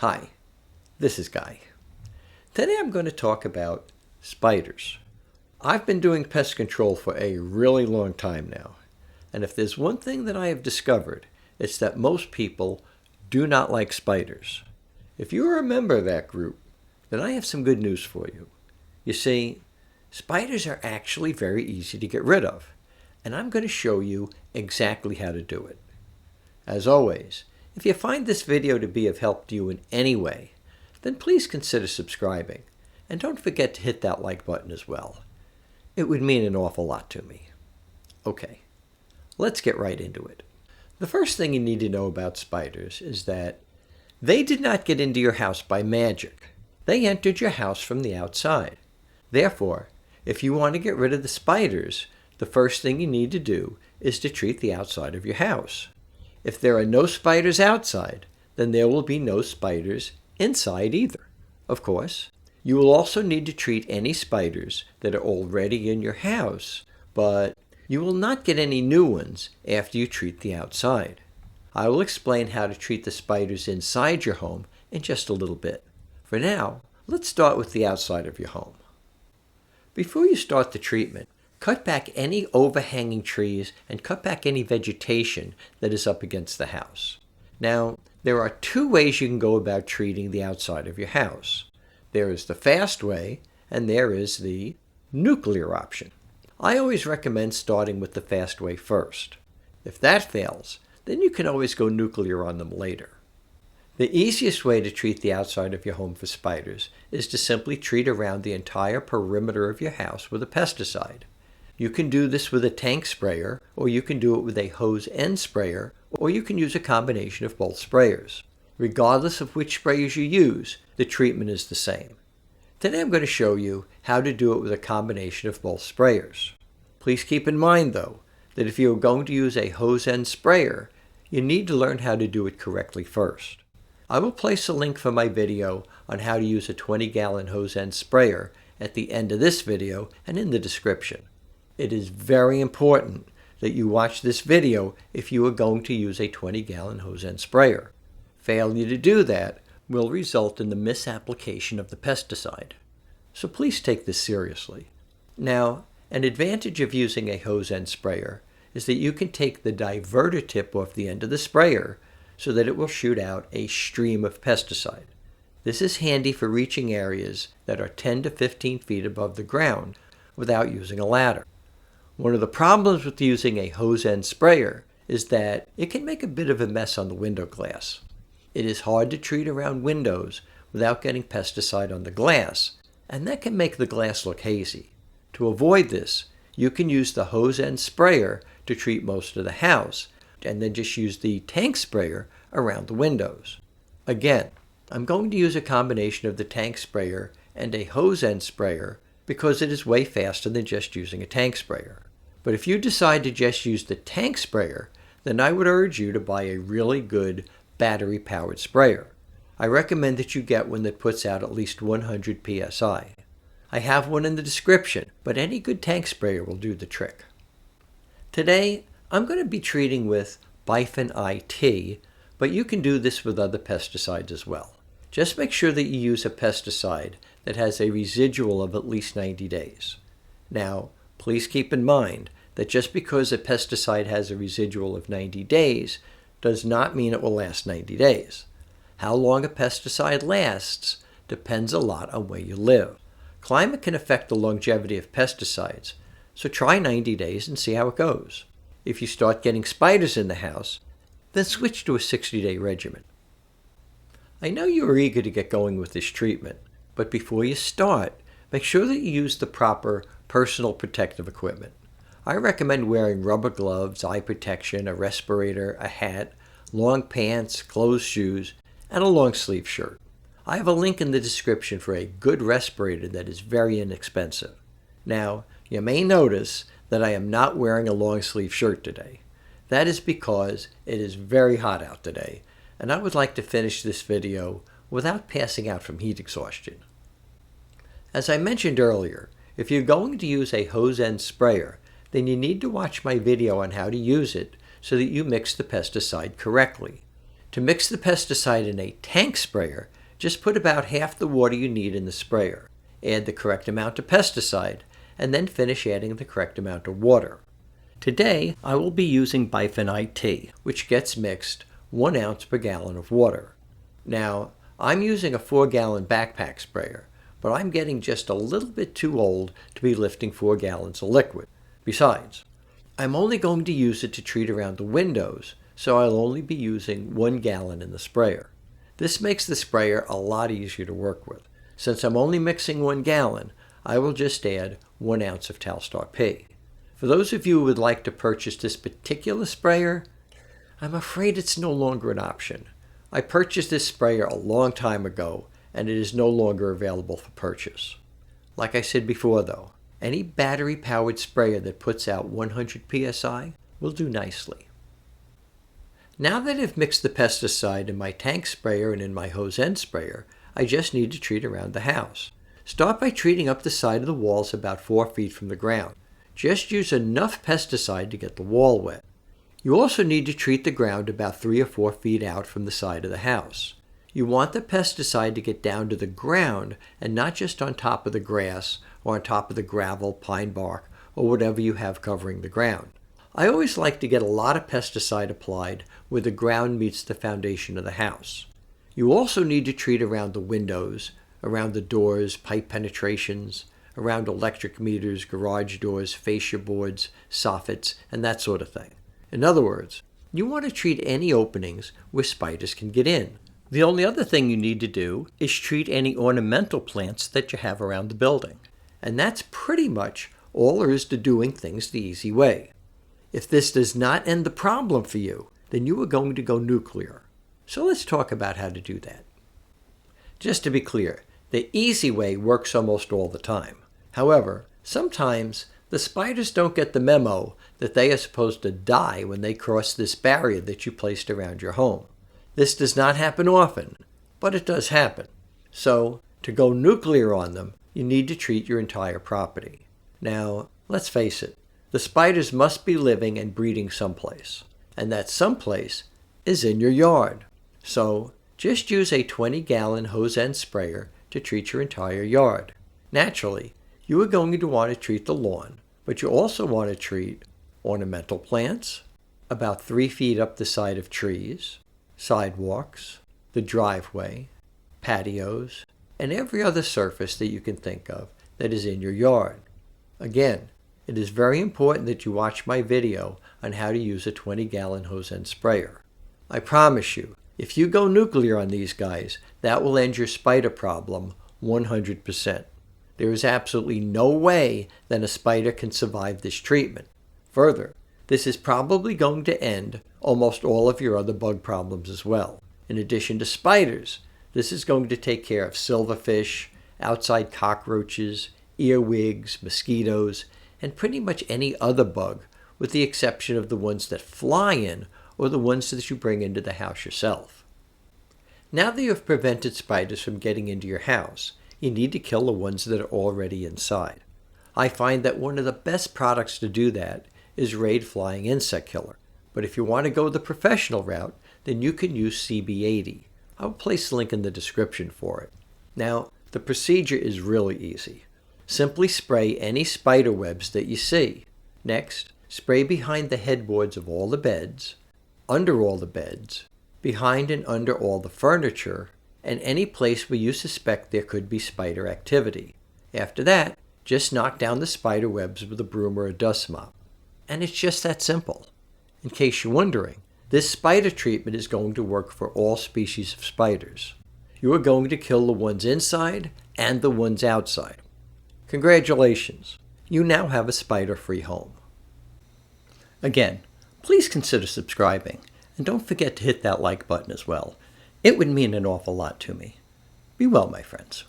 Hi, this is Guy. Today I'm going to talk about spiders. I've been doing pest control for a really long time now, and if there's one thing that I have discovered, it's that most people do not like spiders. If you're a member of that group, then I have some good news for you. You see, spiders are actually very easy to get rid of, and I'm going to show you exactly how to do it. As always, if you find this video to be of help to you in any way, then please consider subscribing, and don't forget to hit that like button as well. It would mean an awful lot to me. Okay, let's get right into it. The first thing you need to know about spiders is that they did not get into your house by magic. They entered your house from the outside. Therefore, if you want to get rid of the spiders, the first thing you need to do is to treat the outside of your house. If there are no spiders outside, then there will be no spiders inside either. Of course, you will also need to treat any spiders that are already in your house, but you will not get any new ones after you treat the outside. I will explain how to treat the spiders inside your home in just a little bit. For now, let's start with the outside of your home. Before you start the treatment, cut back any overhanging trees and cut back any vegetation that is up against the house. Now, there are two ways you can go about treating the outside of your house. There is the fast way, and there is the nuclear option. I always recommend starting with the fast way first. If that fails, then you can always go nuclear on them later. The easiest way to treat the outside of your home for spiders is to simply treat around the entire perimeter of your house with a pesticide. You can do this with a tank sprayer, or you can do it with a hose end sprayer, or you can use a combination of both sprayers. Regardless of which sprayers you use, the treatment is the same. Today I'm going to show you how to do it with a combination of both sprayers. Please keep in mind, though, that if you are going to use a hose end sprayer, you need to learn how to do it correctly first. I will place a link for my video on how to use a 20-gallon hose end sprayer at the end of this video and in the description. It is very important that you watch this video if you are going to use a 20-gallon hose end sprayer. Failure to do that will result in the misapplication of the pesticide. So please take this seriously. Now, an advantage of using a hose end sprayer is that you can take the diverter tip off the end of the sprayer so that it will shoot out a stream of pesticide. This is handy for reaching areas that are 10 to 15 feet above the ground without using a ladder. One of the problems with using a hose end sprayer is that it can make a bit of a mess on the window glass. It is hard to treat around windows without getting pesticide on the glass, and that can make the glass look hazy. To avoid this, you can use the hose end sprayer to treat most of the house, and then just use the tank sprayer around the windows. Again, I'm going to use a combination of the tank sprayer and a hose end sprayer because it is way faster than just using a tank sprayer. But if you decide to just use the tank sprayer, then I would urge you to buy a really good battery-powered sprayer. I recommend that you get one that puts out at least 100 psi. I have one in the description, but any good tank sprayer will do the trick. Today, I'm going to be treating with Bifin IT, but you can do this with other pesticides as well. Just make sure that you use a pesticide that has a residual of at least 90 days. Now, please keep in mind that just because a pesticide has a residual of 90 days does not mean it will last 90 days. How long a pesticide lasts depends a lot on where you live. Climate can affect the longevity of pesticides, so try 90 days and see how it goes. If you start getting spiders in the house, then switch to a 60-day regimen. I know you are eager to get going with this treatment, but before you start, make sure that you use the proper personal protective equipment. I recommend wearing rubber gloves, eye protection, a respirator, a hat, long pants, closed shoes, and a long sleeve shirt. I have a link in the description for a good respirator that is very inexpensive. Now, you may notice that I am not wearing a long sleeve shirt today. That is because it is very hot out today, and I would like to finish this video without passing out from heat exhaustion. As I mentioned earlier, if you're going to use a hose end sprayer, then you need to watch my video on how to use it so that you mix the pesticide correctly. To mix the pesticide in a tank sprayer, just put about half the water you need in the sprayer. Add the correct amount of pesticide, and then finish adding the correct amount of water. Today, I will be using biphenite T, which gets mixed 1 ounce per gallon of water. Now, I'm using a 4-gallon backpack sprayer, but I'm getting just a little bit too old to be lifting 4 gallons of liquid. Besides, I'm only going to use it to treat around the windows, so I'll only be using 1 gallon in the sprayer. This makes the sprayer a lot easier to work with. Since I'm only mixing 1 gallon, I will just add 1 ounce of Talstar P. For those of you who would like to purchase this particular sprayer, I'm afraid it's no longer an option. I purchased this sprayer a long time ago, and it is no longer available for purchase. Like I said before though, any battery-powered sprayer that puts out 100 psi will do nicely. Now that I've mixed the pesticide in my tank sprayer and in my hose end sprayer, I just need to treat around the house. Start by treating up the side of the walls about 4 feet from the ground. Just use enough pesticide to get the wall wet. You also need to treat the ground about 3 or 4 feet out from the side of the house. You want the pesticide to get down to the ground and not just on top of the grass or on top of the gravel, pine bark, or whatever you have covering the ground. I always like to get a lot of pesticide applied where the ground meets the foundation of the house. You also need to treat around the windows, around the doors, pipe penetrations, around electric meters, garage doors, fascia boards, soffits, and that sort of thing. In other words, you want to treat any openings where spiders can get in. The only other thing you need to do is treat any ornamental plants that you have around the building. And that's pretty much all there is to doing things the easy way. If this does not end the problem for you, then you are going to go nuclear. So let's talk about how to do that. Just to be clear, the easy way works almost all the time. However, sometimes the spiders don't get the memo that they are supposed to die when they cross this barrier that you placed around your home. This does not happen often, but it does happen. So, to go nuclear on them, you need to treat your entire property. Now, let's face it, the spiders must be living and breeding someplace, and that someplace is in your yard. So, just use a 20-gallon hose end sprayer to treat your entire yard. Naturally, you are going to want to treat the lawn, but you also want to treat ornamental plants, about 3 feet up the side of trees, sidewalks, the driveway, patios, and every other surface that you can think of that is in your yard. Again, it is very important that you watch my video on how to use a 20-gallon hose end sprayer. I promise you, if you go nuclear on these guys, that will end your spider problem 100%. There is absolutely no way that a spider can survive this treatment. Further, this is probably going to end almost all of your other bug problems as well. In addition to spiders, this is going to take care of silverfish, outside cockroaches, earwigs, mosquitoes, and pretty much any other bug, with the exception of the ones that fly in or the ones that you bring into the house yourself. Now that you have prevented spiders from getting into your house, you need to kill the ones that are already inside. I find that one of the best products to do that is Raid Flying Insect Killer. But if you want to go the professional route, then you can use CB80. I'll place a link in the description for it. Now, the procedure is really easy. Simply spray any spider webs that you see. Next, spray behind the headboards of all the beds, under all the beds, behind and under all the furniture, and any place where you suspect there could be spider activity. After that, just knock down the spider webs with a broom or a dust mop. And it's just that simple. In case you're wondering, this spider treatment is going to work for all species of spiders. You are going to kill the ones inside and the ones outside. Congratulations, you now have a spider-free home. Again, please consider subscribing, and don't forget to hit that like button as well. It would mean an awful lot to me. Be well, my friends.